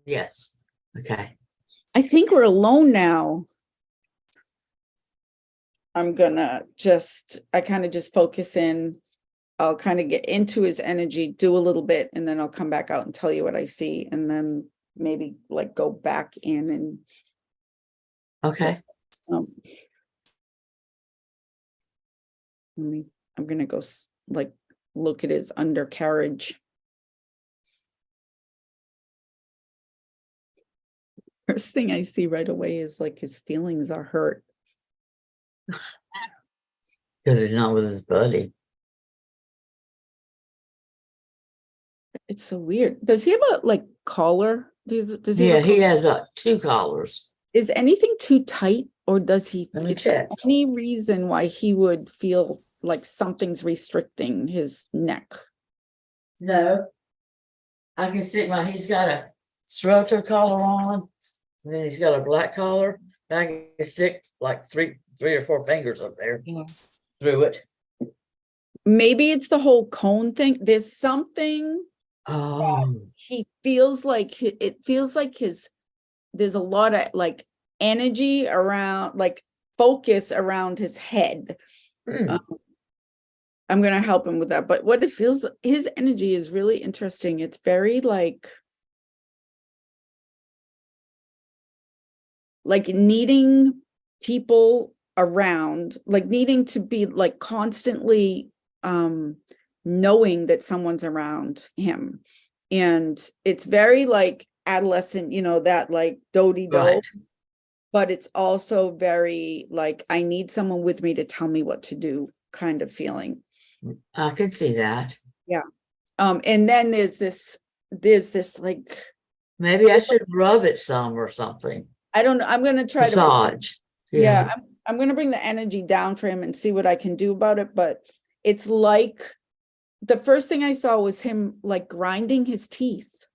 Yes. Okay. I think we're alone now. I'm gonna I kind of just focus in. I'll kind of get into his energy, do a little bit, and then I'll come back out and tell you what I see, and then maybe like go back in and Okay. um, I'm gonna go like look at his undercarriage. First thing I see right away is like his feelings are hurt. Because he's not with his buddy. It's so weird. Does he have a like collar? Does he? Yeah, have he has 2 collars. Is anything too tight, or does he? Let me Is there check. any reason why he would feel like something's restricting his neck? No. I can see he's got a swelter collar on, and then he's got a black collar, and I can stick like three or four fingers up there through it. Maybe it's the whole cone thing. There's something he feels like it feels like there's a lot of like energy around, like focus around his head. I'm going to help him with that. But what it feels, his energy is really interesting. It's very like needing people around, like needing to be like constantly knowing that someone's around him. And it's very like adolescent, that like do-de-do. Right. But it's also very like, I need someone with me to tell me what to do kind of feeling. I could see that. Yeah. And then there's this like, maybe I should rub it some or something. I don't know. I'm going to try massage. Yeah. I'm going to bring the energy down for him and see what I can do about it. But it's like, the first thing I saw was him like grinding his teeth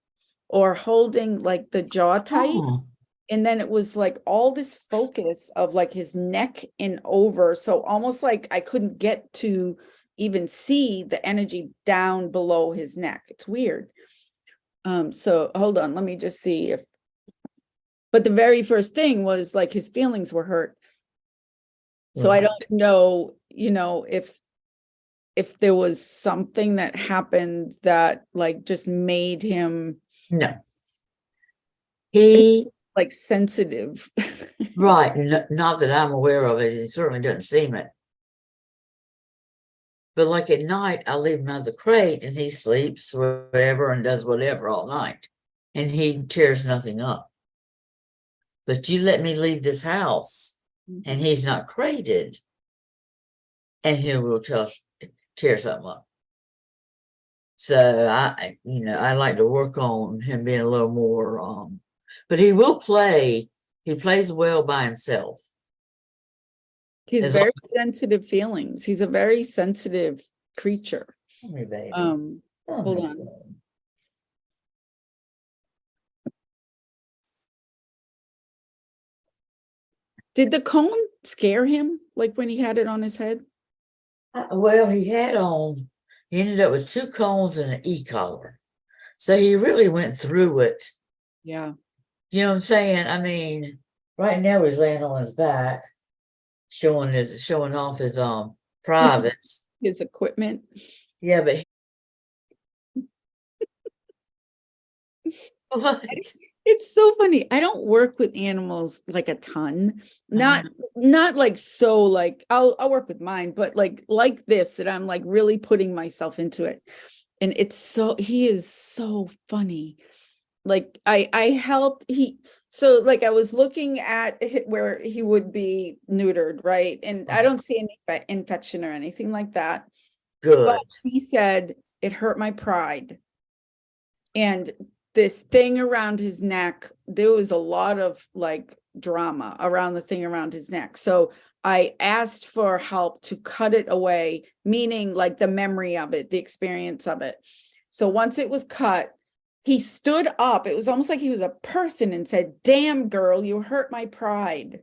or holding like the jaw tight. Oh. And then it was like all this focus of like his neck and over. So almost like I couldn't get to even see the energy down below his neck. It's weird. So hold on, let me just see if, but the very first thing was like his feelings were hurt. So right. I don't know, if there was something that happened that like just made him he like sensitive. Right. Not that I'm aware of it. He certainly doesn't seem it. But like at night, I leave him out of the crate and he sleeps whatever and does whatever all night. And he tears nothing up. But you let me leave this house and he's not crated. And he will tear something up. So I like to work on him being a little more, but he will play. He plays well by himself. He's very sensitive feelings. He's a very sensitive creature. Baby. Hold on. Did the cone scare him, like when he had it on his head? Well, he ended up with 2 cones and an E-collar. So he really went through it. Yeah. You know what I'm saying? I mean, right now he's laying on his back, showing off his privates. His equipment. Yeah, but what? It's so funny. I don't work with animals like a ton. Not like so like I'll work with mine, but like this, that I'm like really putting myself into it. And he is so funny. Like I helped so like I was looking at where he would be neutered, right? And I don't see any infection or anything like that. Good. But he said it hurt my pride. And this thing around his neck, there was a lot of like drama around the thing around his neck. So I asked for help to cut it away, meaning like the memory of it, the experience of it. So once it was cut, he stood up. It was almost like he was a person and said, "Damn, girl, you hurt my pride."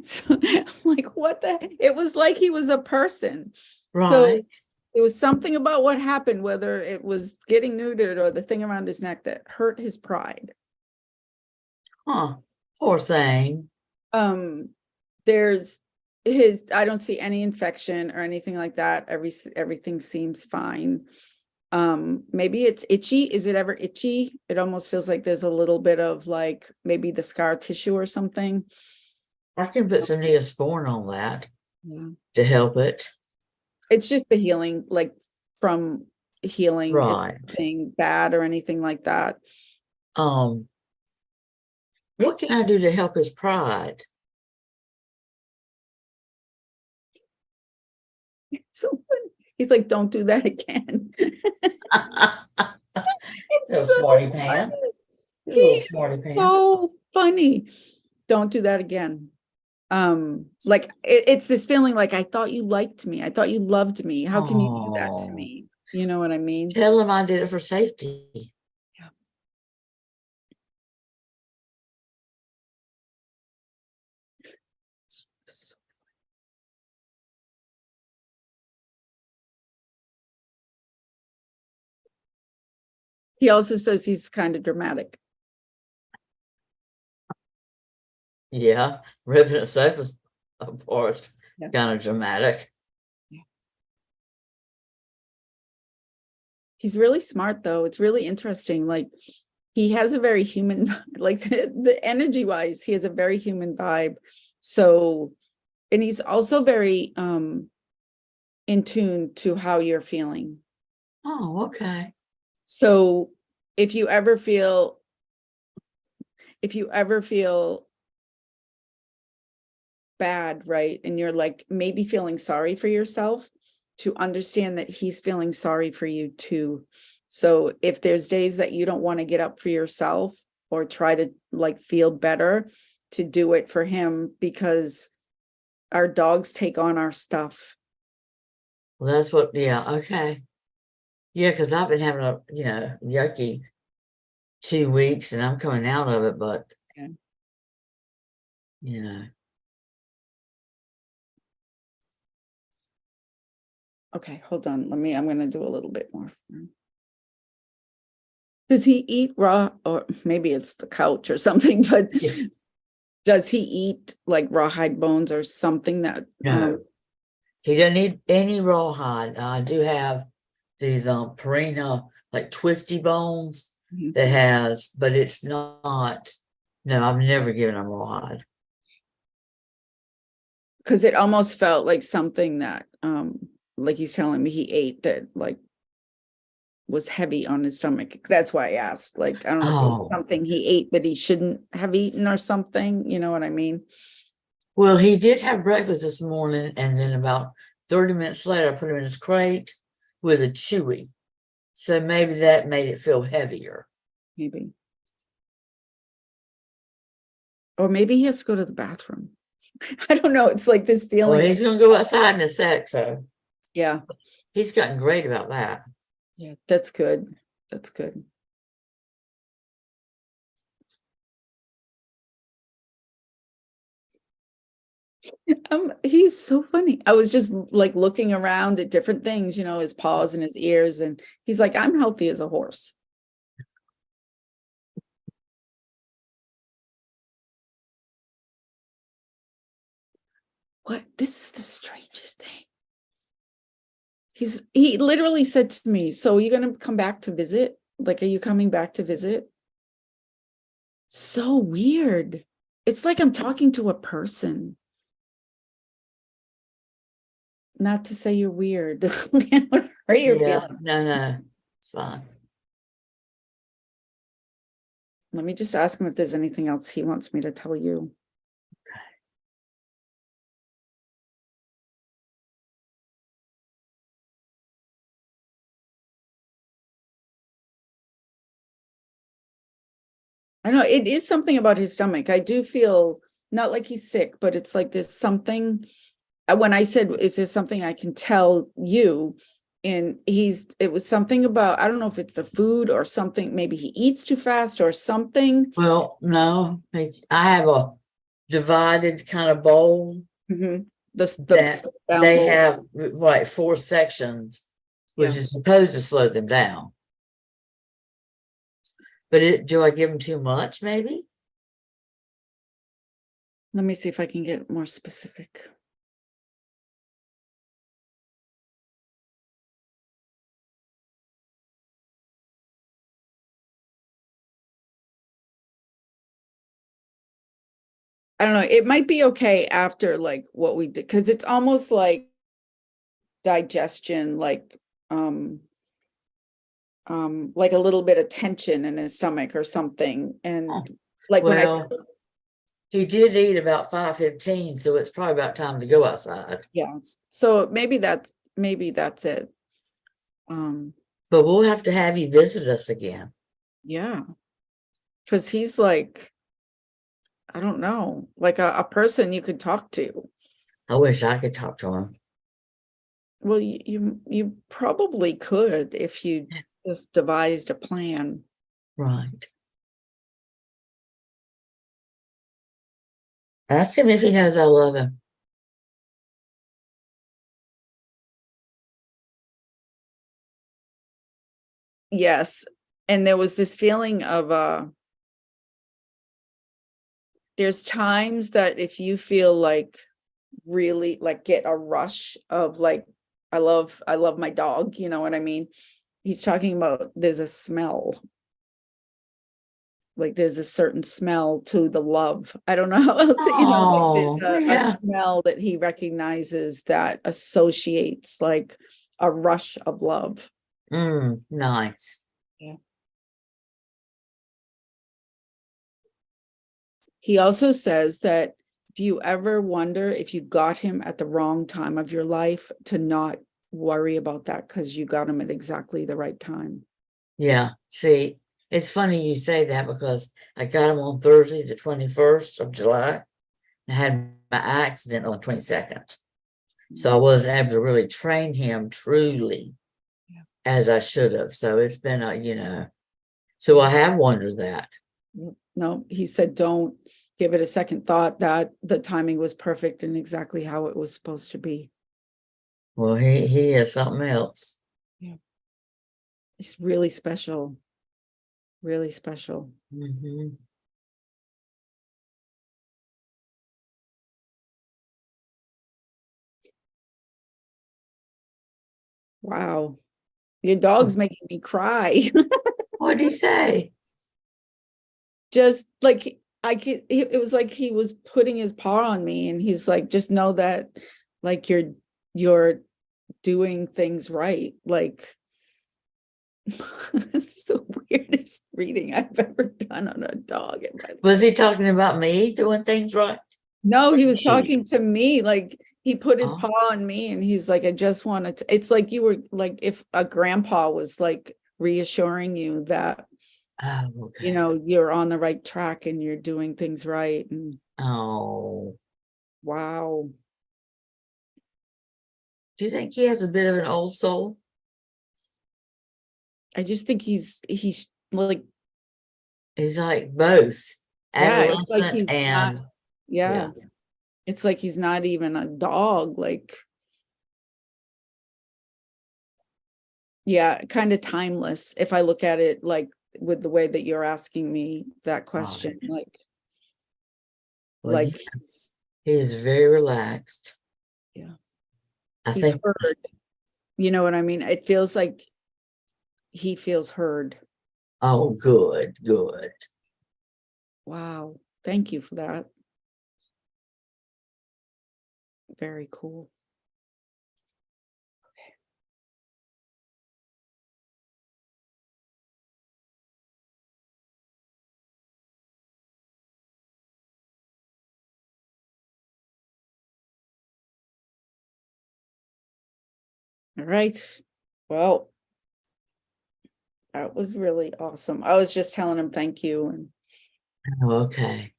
So I'm like, what the? It was like he was a person. Right. So It was something about what happened, whether it was getting neutered or the thing around his neck, that hurt his pride. Huh. Poor thing. There's I don't see any infection or anything like that. Everything seems fine. Maybe it's itchy. Is it ever itchy? It almost feels like there's a little bit of like maybe the scar tissue or something. I can put some Neosporin on that Yeah. to help it. It's just the healing, like from healing. Right. It's nothing bad or anything like that. What can I do to help his pride? So funny. He's like, don't do that again. It's Little so smarty pants. funny. Little He's smarty pants. so funny. Don't do that again. Like it's this feeling like, I thought you liked me. I thought you loved me. How can you do that to Oh. me? You know what I mean? Tell him I did it for safety. Yeah. He also says he's kind of dramatic. Yeah, ripping itself apart. Yeah. Kind of dramatic. He's really smart, though. It's really interesting. Like he has a very human, like the energy wise, he has a very human vibe. So, and he's also very in tune to how you're feeling. Oh, okay. So if you ever feel bad, right, and you're like maybe feeling sorry for yourself, to understand that he's feeling sorry for you too. So if there's days that you don't want to get up for yourself or try to like feel better, to do it for him, because our dogs take on our stuff. Well, that's what, yeah, okay. Yeah, because I've been having a, yucky 2 weeks and I'm coming out of it, but, Okay. Okay, hold on. I'm going to do a little bit more. Does he eat raw, or maybe it's the couch or something, but Yeah. does he eat like rawhide bones or something that? No, he doesn't eat any rawhide. I do have these Purina like twisty bones that has, but it's not. No, I've never given him rawhide. Because it almost felt like something that, like he's telling me he ate that like was heavy on his stomach. That's why I asked. Like, I don't know if it was something he ate that he shouldn't have eaten or something. You know what I mean? Well, he did have breakfast this morning, and then about 30 minutes later, I put him in his crate with a Chewy. So maybe that made it feel heavier. Maybe. Or maybe he has to go to the bathroom. I don't know. It's like this feeling. Well, he's going to go outside in a sec, so. Yeah. He's gotten great about that. Yeah, that's good. That's good. He's so funny. I was just like looking around at different things, his paws and his ears, and he's like, I'm healthy as a horse. What? This is the strangest thing. He literally said to me, so are you going to come back to visit? Like, are you coming back to visit? So weird. It's like I'm talking to a person. Not to say you're weird. What are you feeling? No, it's fine. Let me just ask him if there's anything else he wants me to tell you. Okay. I know it is something about his stomach. I do feel not like he's sick, but it's like there's something. When I said, is there something I can tell you? And it was something about, I don't know if it's the food or something, maybe he eats too fast or something. Well, no, I have a divided kind of bowl. Mm-hmm. That they have like 4 sections, which is supposed to slow them down. But do I give them too much, maybe? Let me see if I can get more specific. I don't know. It might be okay after like what we did, because it's almost like digestion, like a little bit of tension in his stomach or something. And Oh, like when I well, he did eat about 5:15, so it's probably about time to go outside. yeah, so maybe that's it. But we'll have to have you visit us again. Yeah, because he's like, I don't know, like a person you could talk to. I wish I could talk to him. Well, you probably could if you just devised a plan. Right. Ask him if he knows I love him. Yes, and there was this feeling of there's times that if you feel like really like get a rush of like, I love my dog, you know what I mean? He's talking about there's a smell, like there's a certain smell to the love. I don't know how else, you know, like Oh, there's yeah. a smell that he recognizes that associates like a rush of love. Nice. Yeah. He also says that if you ever wonder if you got him at the wrong time of your life, to not worry about that, because you got him at exactly the right time. Yeah. See, it's funny you say that because I got him on Thursday, the 21st of July. I had my accident on the 22nd. So I wasn't able to really train him truly as I should have. So it's been so I have wondered that. No, he said, don't give it a second thought, that the timing was perfect and exactly how it was supposed to be. Well, he is something else. Yeah. It's really special. Really special. Mm-hmm. Wow. Your dog's making me cry. What did he say? Just like it was like he was putting his paw on me and he's like, just know that like you're doing things right. Like it's the weirdest reading I've ever done on a dog in my life. Was he talking about me doing things right? No, he was talking to me, like he put his Oh. paw on me and he's like, I just wanted to, it's like you were like if a grandpa was like reassuring you that Oh, okay. you know you're on the right track and you're doing things right. And Oh. wow. Do you think he has a bit of an old soul? I just think he's like, He's like both yeah, it's like adolescent he's and not, yeah, it's like he's not even a dog, like, yeah, kind of timeless if I look at it like with the way that you're asking me that question. Right. Well, Like he is very relaxed. yeah, I he's think. heard, you know what I mean? It feels like he feels heard. Oh, good. Wow, thank you for that. Very cool. All right. Well, that was really awesome. I was just telling him thank you. And Oh, okay.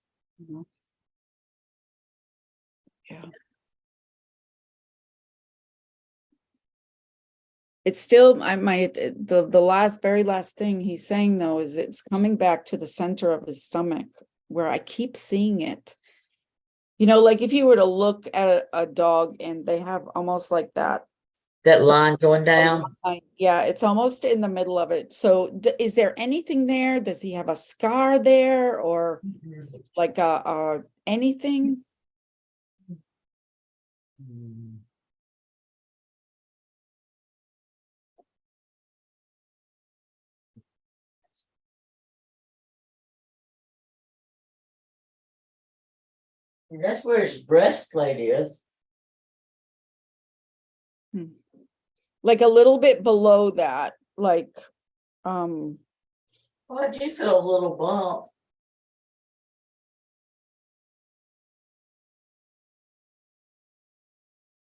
Yeah. It's still the very last thing he's saying though is it's coming back to the center of his stomach where I keep seeing it. You know, like if you were to look at a dog and they have almost like that That line going down? Yeah, it's almost in the middle of it. So is there anything there? Does he have a scar there or like anything? Mm. And that's where his breastplate is. Like a little bit below that, like, Oh, I do feel a little bump.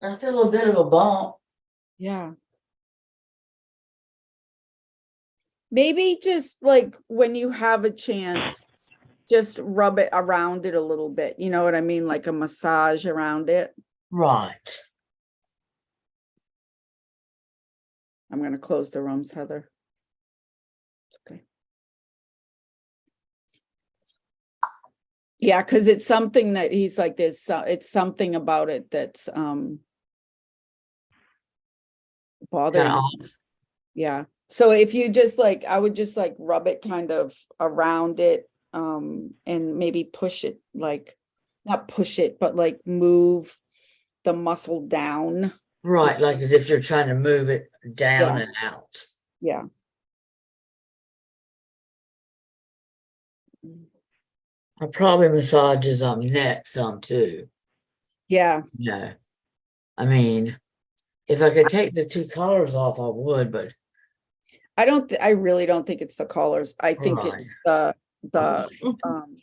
I feel a bit of a bump. yeah. Maybe just like when you have a chance, just rub it around it a little bit. You know what I mean? Like a massage around it. Right. I'm going to close the rooms, Heather. It's okay. Yeah, because it's something that he's like this. It's something about it that's bothering Kind him. of. Yeah. So if you just like, I would just like rub it kind of around it, and maybe push it, like not push it, but like move the muscle down. Right, like as if you're trying to move it down and out. Yeah. I probably massages on neck some too. Yeah. No. I mean, if I could take the two collars off, I would, but I really don't think it's the collars. I think right. it's um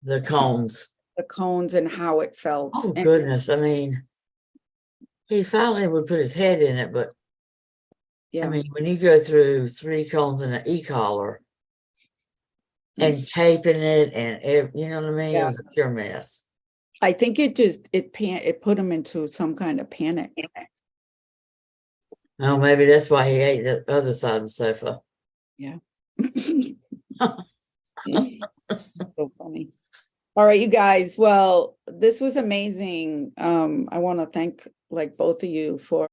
The cones. the cones and how it felt. Oh And goodness. I mean, he finally would put his head in it, but yeah. I mean, when you go through 3 cones and an e-collar and taping it and you know what I mean? It Yeah. was a pure mess. I think it put him into some kind of panic. Oh, maybe that's why he ate the other side of the sofa. Yeah. So funny. All right, you guys. Well, this was amazing. I want to thank like both of you for